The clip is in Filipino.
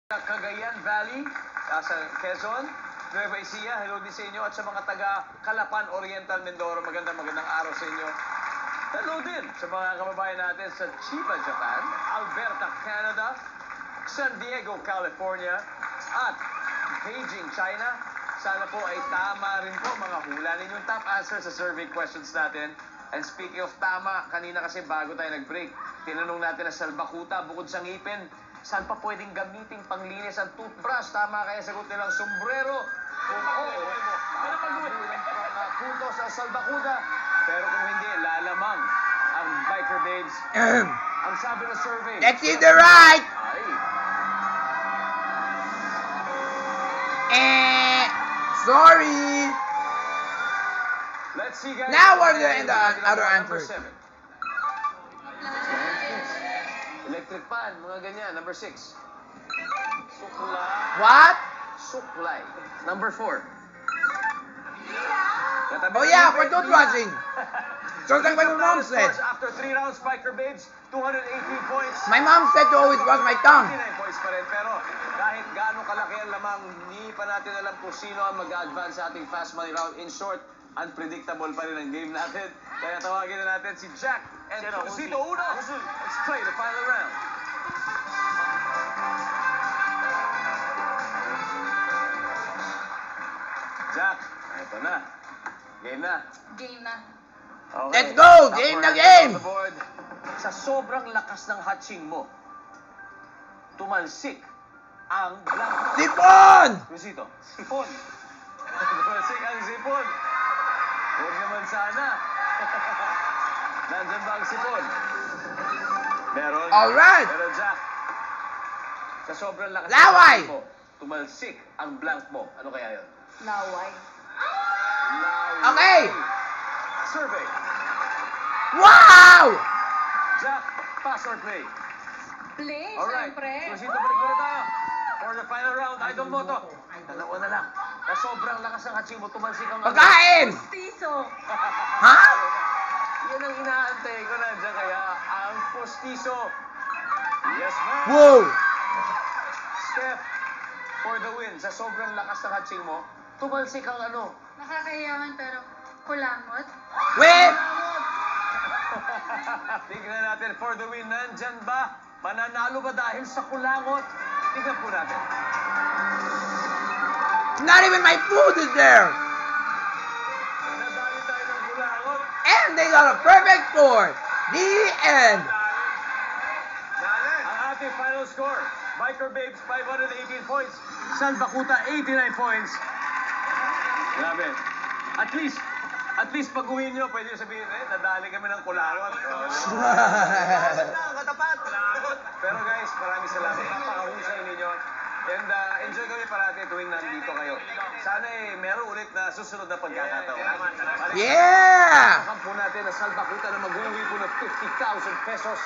Cagayan Valley, sa Quezon, Nueva Ecija, hello din sa inyo at sa mga taga Calapan Oriental, Mindoro, magandang araw sa inyo. Hello din sa mga kababayan natin sa Chiba, Japan, Alberta, Canada, San Diego, California, at Beijing, China. Sana po ay tama rin po mga hula ninyong top answer sa survey questions natin. And speaking of tama, kanina kasi bago tayo nag-break, tinanong natin na salbakuta bukod sa ngipin, saan pa pwedeng gamiting panglinis ang toothbrush? Tama kaya sagot nilang sombrero. Kung oo, ilang puntos sa salbakuta. Pero kung hindi, lalamang ang biker babes. Ang sabi ng survey. That's either right. Sorry. Let's see, guys. Now we're in the other Number answer. 7. Electric pan, mga ganyan. Number 6. Suklay. What? Suklay. Number 4. Oh yeah, for toothbrushing. So that's what my mom said. After 3 rounds, biker babes, 218 points. My mom said to always brush my tongue. 29 points pa rin. Pero kahit gaano kalaki ang lamang, hindi pa natin alam kung sino ang mag-advance sa ating fast money round. In short, unpredictable pa rin ang game natin. Kaya tawagin na natin si Jack and Crucito Uno. Let's play the final round. Jack, ito na. Game na. Game na. Okay. Let's go! Game na game! On the board. Sa sobrang lakas ng hatching mo, tumalsik ang blanco. Sipon! Crucito, sipon. Tumalsik ang sipon. Huwag naman sana. Nandyan ba ang sipon? Meron. Alright. Pero Jack, sa sobrang lakas Laway. ng hatching mo, tumalsik ang blank mo. Ano kaya yun? Laway. Laway. Okay. Survey. Wow! Jack, pass or play? Play, Alright. syempre. Crucito, balik muna tayo. For the final round, idol mo to. Dalawa na lang. Sa sobrang lakas ng hatching mo, tumalsik ang... Pagkain! Piso. Ha? Yan ang inaantay ko na dyan kaya ang postiso. Yes, ma'am. Whoa! Steph, for the win. Sa sobrang lakas ng hatching mo, tumalsik ang ano. Nakakayaman pero kulangot. Wait! Tignan natin, for the win, nandyan ba? Mananalo ba dahil sa kulangot? Tignan po natin. Not even my food is there! Nadali tayo ng kulangot. And they got a perfect score! The end! Ang ating final score, Biker Babes 518 points, San Bakuta 89 points. Grabe. At least pag uwi nyo, pwede nyo sabihin, nadali kami ng kulangot. Katapat. Pero guys, maraming salamat. Napakahusay ninyo. And enjoy kami parati tuwing nandito kayo. Sana meron ulit na susunod na pagkakataon. Yeah! Kampo natin na San Bakuta na mag-uwi po ng 50,000 pesos.